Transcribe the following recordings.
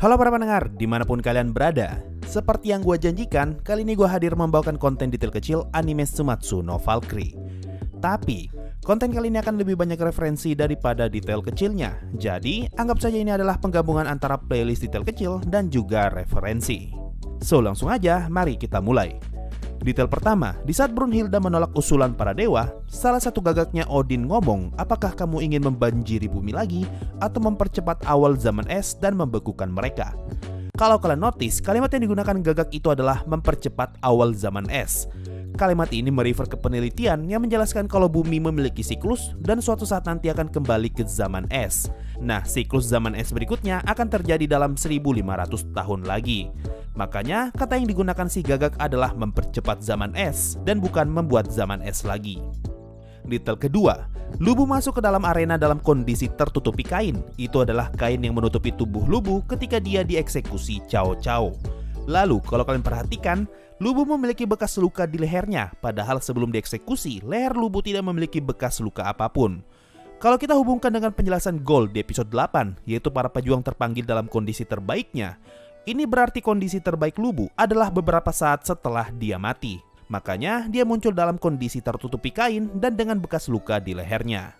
Halo para pendengar, dimanapun kalian berada. Seperti yang gue janjikan, kali ini gue hadir membawakan konten detail kecil anime Sumatsu no Valkyrie. Tapi, konten kali ini akan lebih banyak referensi daripada detail kecilnya. Jadi, anggap saja ini adalah penggabungan antara playlist detail kecil dan juga referensi. So, langsung aja, mari kita mulai. Detail pertama, di saat Brunhilde menolak usulan para dewa, salah satu gagaknya Odin ngomong, apakah kamu ingin membanjiri bumi lagi atau mempercepat awal zaman es dan membekukan mereka? Kalau kalian notice, kalimat yang digunakan gagak itu adalah mempercepat awal zaman es. Kalimat ini merefer ke penelitian yang menjelaskan kalau bumi memiliki siklus dan suatu saat nanti akan kembali ke zaman es. Nah, siklus zaman es berikutnya akan terjadi dalam 1500 tahun lagi. Makanya, kata yang digunakan si gagak adalah mempercepat zaman es dan bukan membuat zaman es lagi. Detail kedua, Lubu masuk ke dalam arena dalam kondisi tertutupi kain. Itu adalah kain yang menutupi tubuh Lubu ketika dia dieksekusi Cao Cao. Lalu, kalau kalian perhatikan, Lubu memiliki bekas luka di lehernya, padahal sebelum dieksekusi, leher Lubu tidak memiliki bekas luka apapun. Kalau kita hubungkan dengan penjelasan Gold di episode 8, yaitu para pejuang terpanggil dalam kondisi terbaiknya, ini berarti kondisi terbaik Lubu adalah beberapa saat setelah dia mati. Makanya dia muncul dalam kondisi tertutupi kain dan dengan bekas luka di lehernya.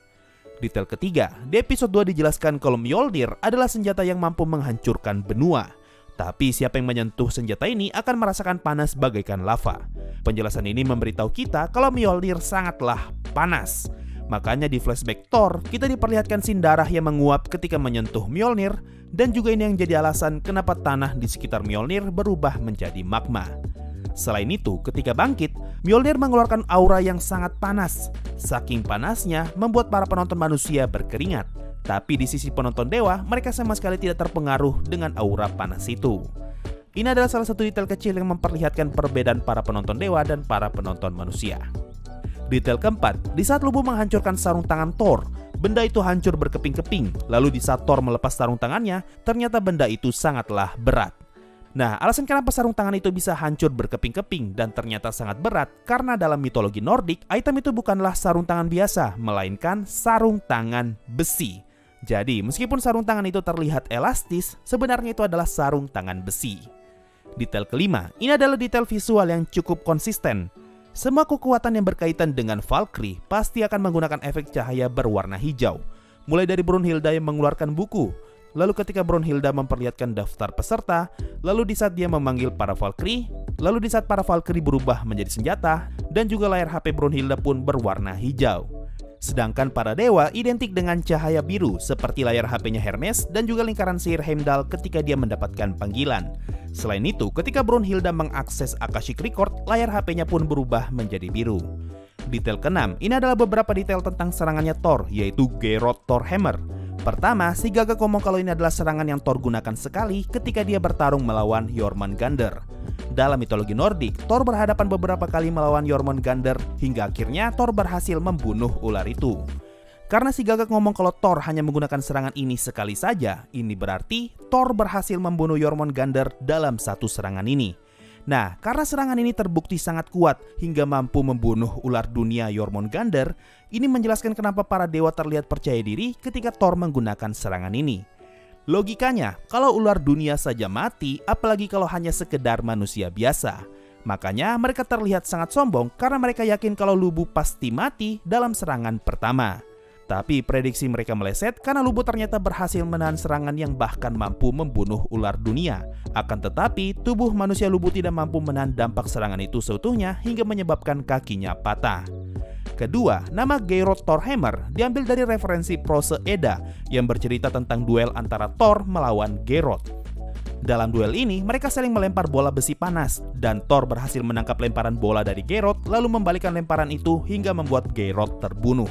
Detail ketiga, di episode 2 dijelaskan kalau Mjolnir adalah senjata yang mampu menghancurkan benua. Tapi siapa yang menyentuh senjata ini akan merasakan panas bagaikan lava. Penjelasan ini memberitahu kita kalau Mjolnir sangatlah panas. Makanya di flashback Thor, kita diperlihatkan scene darah yang menguap ketika menyentuh Mjolnir, dan juga ini yang jadi alasan kenapa tanah di sekitar Mjolnir berubah menjadi magma. Selain itu, ketika bangkit, Mjolnir mengeluarkan aura yang sangat panas. Saking panasnya, membuat para penonton manusia berkeringat. Tapi di sisi penonton dewa, mereka sama sekali tidak terpengaruh dengan aura panas itu. Ini adalah salah satu detail kecil yang memperlihatkan perbedaan para penonton dewa dan para penonton manusia. Detail keempat, di saat Lubu menghancurkan sarung tangan Thor, benda itu hancur berkeping-keping. Lalu di saat Thor melepas sarung tangannya, ternyata benda itu sangatlah berat. Nah, alasan kenapa sarung tangan itu bisa hancur berkeping-keping dan ternyata sangat berat, karena dalam mitologi Nordik, item itu bukanlah sarung tangan biasa, melainkan sarung tangan besi. Jadi, meskipun sarung tangan itu terlihat elastis, sebenarnya itu adalah sarung tangan besi. Detail kelima, ini adalah detail visual yang cukup konsisten. Semua kekuatan yang berkaitan dengan Valkyrie pasti akan menggunakan efek cahaya berwarna hijau. Mulai dari Brunhilde yang mengeluarkan buku, lalu ketika Brunhilde memperlihatkan daftar peserta, lalu di saat dia memanggil para Valkyrie, lalu di saat para Valkyrie berubah menjadi senjata, dan juga layar HP Brunhilde pun berwarna hijau. Sedangkan para dewa identik dengan cahaya biru seperti layar HP-nya Hermes dan juga lingkaran sihir Heimdall ketika dia mendapatkan panggilan. Selain itu, ketika Brunhilde mengakses Akashic Record, layar HP-nya pun berubah menjadi biru. Detail keenam, ini adalah beberapa detail tentang serangannya Thor, yaitu Geirot Thor Hammer. Pertama, si gagak ngomong kalau ini adalah serangan yang Thor gunakan sekali ketika dia bertarung melawan Jormungandr. Dalam mitologi Nordik, Thor berhadapan beberapa kali melawan Jormungandr hingga akhirnya Thor berhasil membunuh ular itu. Karena si gagak ngomong kalau Thor hanya menggunakan serangan ini sekali saja, ini berarti Thor berhasil membunuh Jormungandr dalam satu serangan ini. Nah, karena serangan ini terbukti sangat kuat hingga mampu membunuh ular dunia Jormungandr, ini menjelaskan kenapa para dewa terlihat percaya diri ketika Thor menggunakan serangan ini. Logikanya, kalau ular dunia saja mati, apalagi kalau hanya sekedar manusia biasa. Makanya mereka terlihat sangat sombong karena mereka yakin kalau Lubu pasti mati dalam serangan pertama. Tapi prediksi mereka meleset karena Lubu ternyata berhasil menahan serangan yang bahkan mampu membunuh ular dunia. Akan tetapi, tubuh manusia Lubu tidak mampu menahan dampak serangan itu seutuhnya hingga menyebabkan kakinya patah. Kedua, nama Geirot Thor Hammer diambil dari referensi prose Edda yang bercerita tentang duel antara Thor melawan Geirot. Dalam duel ini, mereka saling melempar bola besi panas, dan Thor berhasil menangkap lemparan bola dari Geirot lalu membalikan lemparan itu hingga membuat Geirot terbunuh.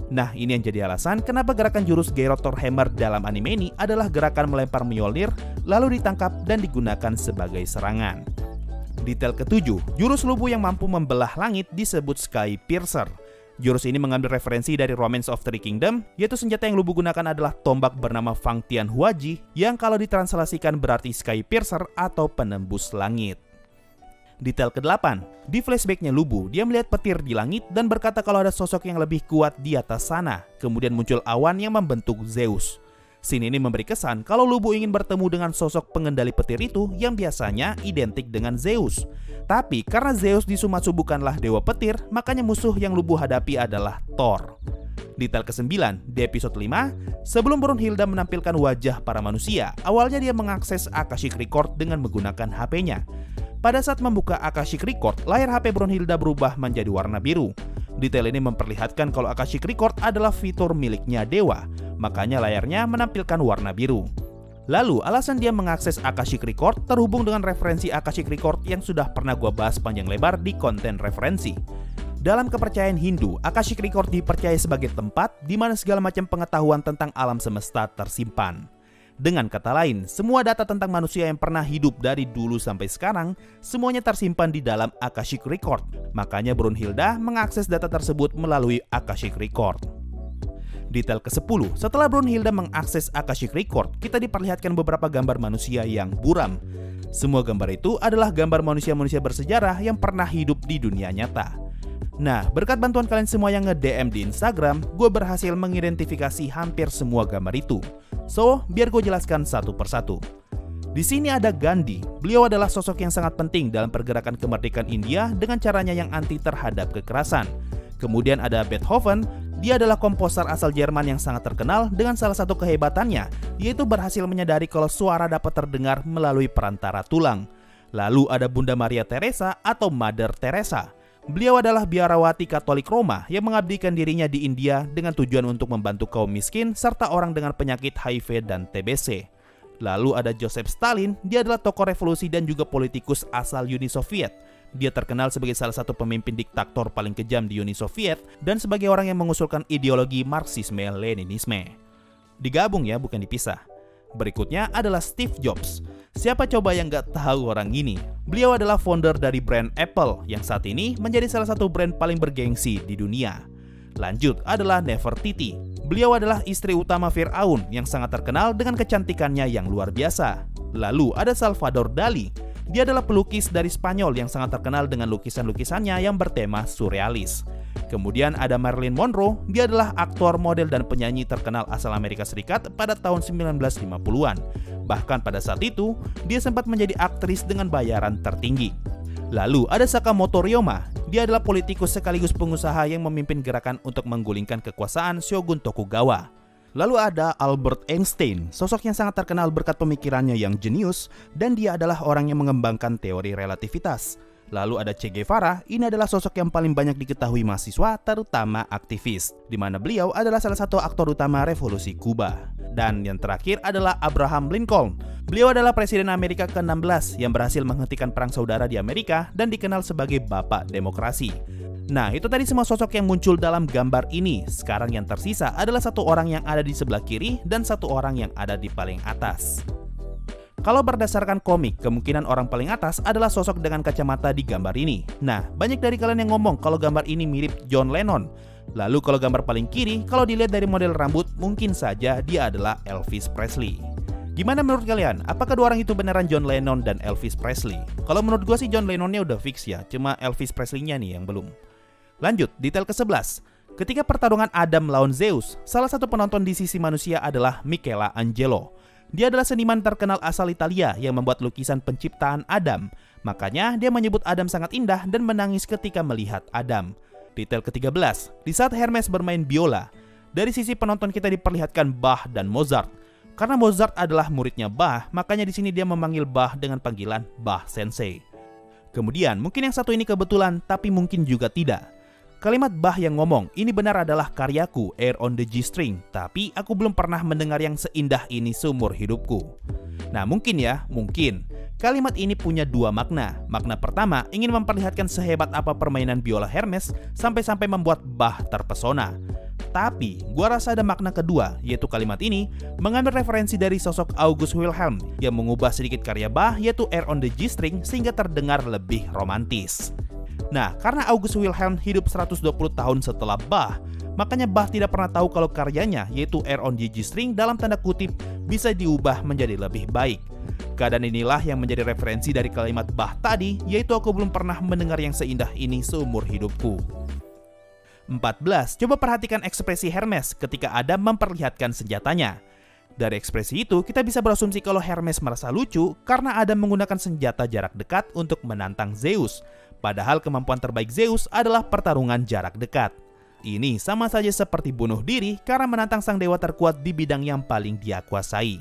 Nah, ini yang jadi alasan kenapa gerakan jurus Geirot Thor Hammer dalam anime ini adalah gerakan melempar Mjolnir lalu ditangkap dan digunakan sebagai serangan. Detail ketujuh, jurus Lubu yang mampu membelah langit disebut Sky Piercer. Jurus ini mengambil referensi dari Romance of Three Kingdom, yaitu senjata yang Lubu gunakan adalah tombak bernama Fang Tian Huaji yang kalau ditranslasikan berarti Sky Piercer atau penembus langit. Detail ke-8, di flashbacknya Lubu, dia melihat petir di langit dan berkata kalau ada sosok yang lebih kuat di atas sana. Kemudian muncul awan yang membentuk Zeus. Scene ini memberi kesan kalau Lubu ingin bertemu dengan sosok pengendali petir itu yang biasanya identik dengan Zeus. Tapi karena Zeus di Sumatsu bukanlah dewa petir, makanya musuh yang Lubu hadapi adalah Thor. Detail ke-9, di episode 5, sebelum Brunhilde menampilkan wajah para manusia, awalnya dia mengakses Akashic Record dengan menggunakan HP-nya. Pada saat membuka Akashic Record, layar HP Brunhilde berubah menjadi warna biru. Detail ini memperlihatkan kalau Akashic Record adalah fitur miliknya dewa, makanya layarnya menampilkan warna biru. Lalu, alasan dia mengakses Akashic Record terhubung dengan referensi Akashic Record yang sudah pernah gua bahas panjang lebar di konten referensi. Dalam kepercayaan Hindu, Akashic Record dipercaya sebagai tempat di mana segala macam pengetahuan tentang alam semesta tersimpan. Dengan kata lain, semua data tentang manusia yang pernah hidup dari dulu sampai sekarang, semuanya tersimpan di dalam Akashic Record. Makanya Brunhilde mengakses data tersebut melalui Akashic Record. Detail ke-10, setelah Brunhilde mengakses Akashic Record, kita diperlihatkan beberapa gambar manusia yang buram. Semua gambar itu adalah gambar manusia-manusia bersejarah yang pernah hidup di dunia nyata. Nah, berkat bantuan kalian semua yang nge-DM di Instagram, gue berhasil mengidentifikasi hampir semua gambar itu. So, biar gue jelaskan satu persatu. Di sini ada Gandhi. Beliau adalah sosok yang sangat penting dalam pergerakan kemerdekaan India dengan caranya yang anti terhadap kekerasan. Kemudian ada Beethoven. Dia adalah komposer asal Jerman yang sangat terkenal dengan salah satu kehebatannya, yaitu berhasil menyadari kalau suara dapat terdengar melalui perantara tulang. Lalu ada Bunda Maria Teresa atau Mother Teresa. Beliau adalah biarawati Katolik Roma yang mengabdikan dirinya di India dengan tujuan untuk membantu kaum miskin serta orang dengan penyakit HIV dan TBC. Lalu ada Joseph Stalin, dia adalah tokoh revolusi dan juga politikus asal Uni Soviet. Dia terkenal sebagai salah satu pemimpin diktator paling kejam di Uni Soviet dan sebagai orang yang mengusulkan ideologi Marxisme-Leninisme. Digabung ya, bukan dipisah. Berikutnya adalah Steve Jobs. Siapa coba yang gak tahu orang ini? Beliau adalah founder dari brand Apple yang saat ini menjadi salah satu brand paling bergengsi di dunia. Lanjut adalah Nefertiti. Beliau adalah istri utama Firaun yang sangat terkenal dengan kecantikannya yang luar biasa. Lalu ada Salvador Dali. Dia adalah pelukis dari Spanyol yang sangat terkenal dengan lukisan-lukisannya yang bertema surrealis. Kemudian ada Marilyn Monroe, dia adalah aktor, model, dan penyanyi terkenal asal Amerika Serikat pada tahun 1950-an. Bahkan pada saat itu, dia sempat menjadi aktris dengan bayaran tertinggi. Lalu ada Sakamoto Ryoma, dia adalah politikus sekaligus pengusaha yang memimpin gerakan untuk menggulingkan kekuasaan Shogun Tokugawa. Lalu ada Albert Einstein, sosok yang sangat terkenal berkat pemikirannya yang jenius, dan dia adalah orang yang mengembangkan teori relativitas. Lalu ada Che Guevara, ini adalah sosok yang paling banyak diketahui mahasiswa, terutama aktivis, di mana beliau adalah salah satu aktor utama revolusi Kuba. Dan yang terakhir adalah Abraham Lincoln. Beliau adalah Presiden Amerika ke-16 yang berhasil menghentikan perang saudara di Amerika dan dikenal sebagai Bapak Demokrasi. Nah, itu tadi semua sosok yang muncul dalam gambar ini. Sekarang yang tersisa adalah satu orang yang ada di sebelah kiri dan satu orang yang ada di paling atas. Kalau berdasarkan komik, kemungkinan orang paling atas adalah sosok dengan kacamata di gambar ini. Nah, banyak dari kalian yang ngomong kalau gambar ini mirip John Lennon. Lalu kalau gambar paling kiri, kalau dilihat dari model rambut, mungkin saja dia adalah Elvis Presley. Gimana menurut kalian? Apakah dua orang itu beneran John Lennon dan Elvis Presley? Kalau menurut gue sih John Lennonnya udah fix ya, cuma Elvis Presley-nya nih yang belum. Lanjut, detail ke-11. Ketika pertarungan Adam lawan Zeus, salah satu penonton di sisi manusia adalah Michelangelo. Dia adalah seniman terkenal asal Italia yang membuat lukisan penciptaan Adam. Makanya dia menyebut Adam sangat indah dan menangis ketika melihat Adam. Detail ke-13, di saat Hermes bermain biola, dari sisi penonton kita diperlihatkan Bach dan Mozart. Karena Mozart adalah muridnya Bach, makanya di sini dia memanggil Bach dengan panggilan Bach Sensei. Kemudian, mungkin yang satu ini kebetulan, tapi mungkin juga tidak. Kalimat Bach yang ngomong, ini benar adalah karyaku, Air on the G-String, tapi aku belum pernah mendengar yang seindah ini seumur hidupku. Nah mungkin ya, mungkin. Kalimat ini punya dua makna. Makna pertama, ingin memperlihatkan sehebat apa permainan biola Hermes sampai-sampai membuat Bach terpesona. Tapi, gua rasa ada makna kedua, yaitu kalimat ini mengambil referensi dari sosok August Wilhelm yang mengubah sedikit karya Bach, yaitu Air on the G-String, sehingga terdengar lebih romantis. Nah, karena August Wilhelm hidup 120 tahun setelah Bach, makanya Bach tidak pernah tahu kalau karyanya, yaitu Air on the G-String dalam tanda kutip, bisa diubah menjadi lebih baik. Keadaan inilah yang menjadi referensi dari kalimat Bach tadi, yaitu aku belum pernah mendengar yang seindah ini seumur hidupku. 14. Coba perhatikan ekspresi Hermes ketika Adam memperlihatkan senjatanya. Dari ekspresi itu, kita bisa berasumsi kalau Hermes merasa lucu karena Adam menggunakan senjata jarak dekat untuk menantang Zeus. Padahal kemampuan terbaik Zeus adalah pertarungan jarak dekat. Ini sama saja seperti bunuh diri karena menantang sang dewa terkuat di bidang yang paling dia kuasai.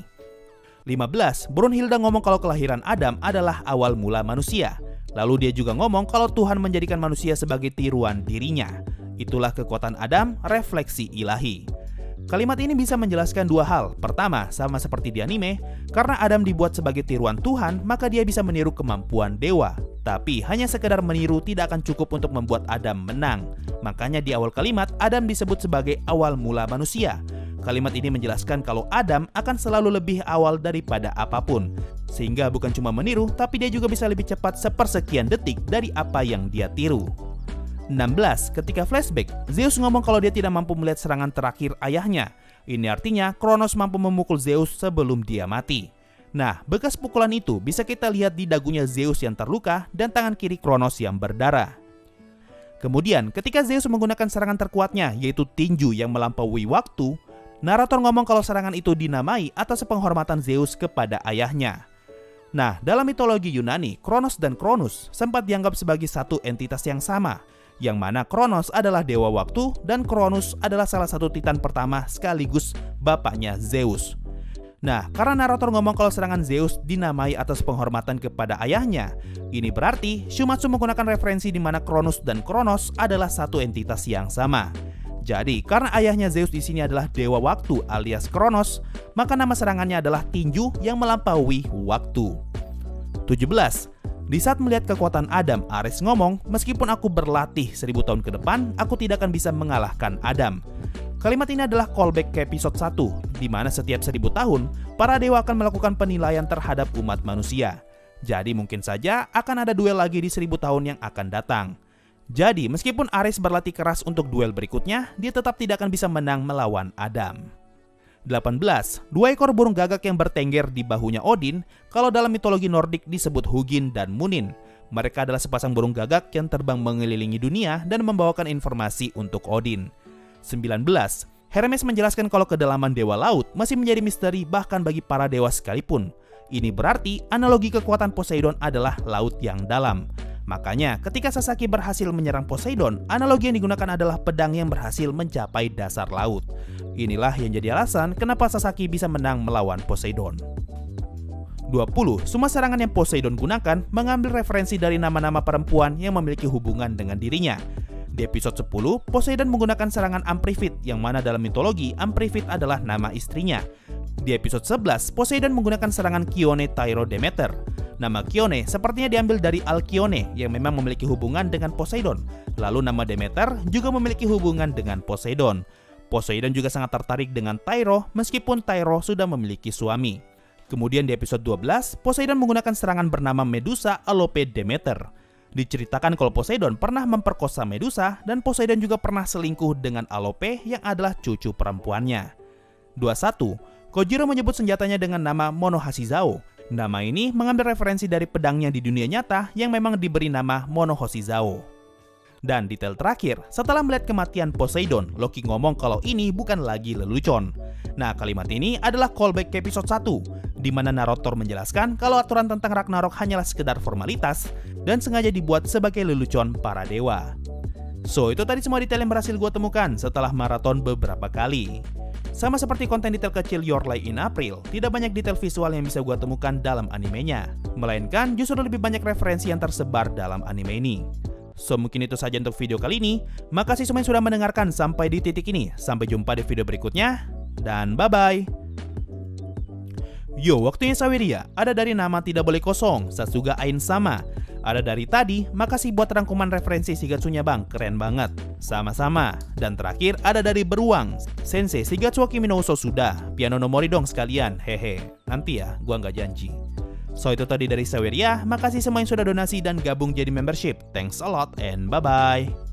15. Brunhilde ngomong kalau kelahiran Adam adalah awal mula manusia. Lalu dia juga ngomong kalau Tuhan menjadikan manusia sebagai tiruan dirinya. Itulah kekuatan Adam, refleksi ilahi. Kalimat ini bisa menjelaskan dua hal. Pertama, sama seperti di anime, karena Adam dibuat sebagai tiruan Tuhan, maka dia bisa meniru kemampuan dewa. Tapi hanya sekedar meniru tidak akan cukup untuk membuat Adam menang. Makanya di awal kalimat, Adam disebut sebagai awal mula manusia. Kalimat ini menjelaskan kalau Adam akan selalu lebih awal daripada apapun. Sehingga bukan cuma meniru, tapi dia juga bisa lebih cepat sepersekian detik dari apa yang dia tiru. 16. Ketika flashback, Zeus ngomong kalau dia tidak mampu melihat serangan terakhir ayahnya. Ini artinya Kronos mampu memukul Zeus sebelum dia mati. Nah, bekas pukulan itu bisa kita lihat di dagunya Zeus yang terluka dan tangan kiri Kronos yang berdarah. Kemudian, ketika Zeus menggunakan serangan terkuatnya, yaitu tinju yang melampaui waktu, narator ngomong kalau serangan itu dinamai atas penghormatan Zeus kepada ayahnya. Nah, dalam mitologi Yunani, Kronos dan Kronus sempat dianggap sebagai satu entitas yang sama, yang mana Kronos adalah dewa waktu dan Kronus adalah salah satu titan pertama sekaligus bapaknya Zeus. Nah, karena narator ngomong kalau serangan Zeus dinamai atas penghormatan kepada ayahnya, ini berarti Shumatsu menggunakan referensi di mana Kronus dan Kronos adalah satu entitas yang sama. Jadi, karena ayahnya Zeus di sini adalah dewa waktu alias Kronos, maka nama serangannya adalah tinju yang melampaui waktu. 17. Di saat melihat kekuatan Adam, Ares ngomong, meskipun aku berlatih 1000 tahun ke depan, aku tidak akan bisa mengalahkan Adam. Kalimat ini adalah callback ke episode 1, di mana setiap 1000 tahun, para dewa akan melakukan penilaian terhadap umat manusia. Jadi mungkin saja akan ada duel lagi di 1000 tahun yang akan datang. Jadi meskipun Ares berlatih keras untuk duel berikutnya, dia tetap tidak akan bisa menang melawan Adam. 18. Dua ekor burung gagak yang bertengger di bahunya Odin, kalau dalam mitologi Nordik disebut Hugin dan Munin. Mereka adalah sepasang burung gagak yang terbang mengelilingi dunia dan membawakan informasi untuk Odin. 19. Hermes menjelaskan kalau kedalaman dewa laut masih menjadi misteri bahkan bagi para dewa sekalipun. Ini berarti analogi kekuatan Poseidon adalah laut yang dalam. Makanya ketika Sasaki berhasil menyerang Poseidon, analogi yang digunakan adalah pedang yang berhasil mencapai dasar laut. Inilah yang jadi alasan kenapa Sasaki bisa menang melawan Poseidon. 20. Semua serangan yang Poseidon gunakan mengambil referensi dari nama-nama perempuan yang memiliki hubungan dengan dirinya. Di episode 10, Poseidon menggunakan serangan Amprifit, yang mana dalam mitologi Amprifit adalah nama istrinya. Di episode 11, Poseidon menggunakan serangan Kione Tyro Demeter. Nama Kione sepertinya diambil dari Alkyone yang memang memiliki hubungan dengan Poseidon. Lalu nama Demeter juga memiliki hubungan dengan Poseidon. Poseidon juga sangat tertarik dengan Tyro meskipun Tyro sudah memiliki suami. Kemudian di episode 12, Poseidon menggunakan serangan bernama Medusa Alope Demeter. Diceritakan kalau Poseidon pernah memperkosa Medusa dan Poseidon juga pernah selingkuh dengan Alope yang adalah cucu perempuannya. 21. Kojiro menyebut senjatanya dengan nama Monohashizao. Nama ini mengambil referensi dari pedangnya di dunia nyata yang memang diberi nama Monohoshizao. Dan detail terakhir, setelah melihat kematian Poseidon, Loki ngomong kalau ini bukan lagi lelucon. Nah, kalimat ini adalah callback ke episode 1, di mana narator menjelaskan kalau aturan tentang Ragnarok hanyalah sekedar formalitas dan sengaja dibuat sebagai lelucon para dewa. So, itu tadi semua detail yang berhasil gue temukan setelah maraton beberapa kali. Sama seperti konten detail kecil Your Lie in April, tidak banyak detail visual yang bisa gue temukan dalam animenya, melainkan justru lebih banyak referensi yang tersebar dalam anime ini. So, mungkin itu saja untuk video kali ini. Makasih semua yang sudah mendengarkan sampai di titik ini. Sampai jumpa di video berikutnya, dan bye-bye. Yo, waktunya Saweria. Ada dari nama tidak boleh kosong, Sasuga Ain sama. Ada dari tadi, makasih buat rangkuman referensi Shigatsunya bang, keren banget. Sama-sama. Dan terakhir ada dari Beruang, Sensei Shigatsu wa Kimi no Uso sudah. Piano no mori dong sekalian, hehe. Nanti ya, gua nggak janji. So, itu tadi dari Saweria. Makasih semua yang sudah donasi dan gabung jadi membership. Thanks a lot and bye-bye.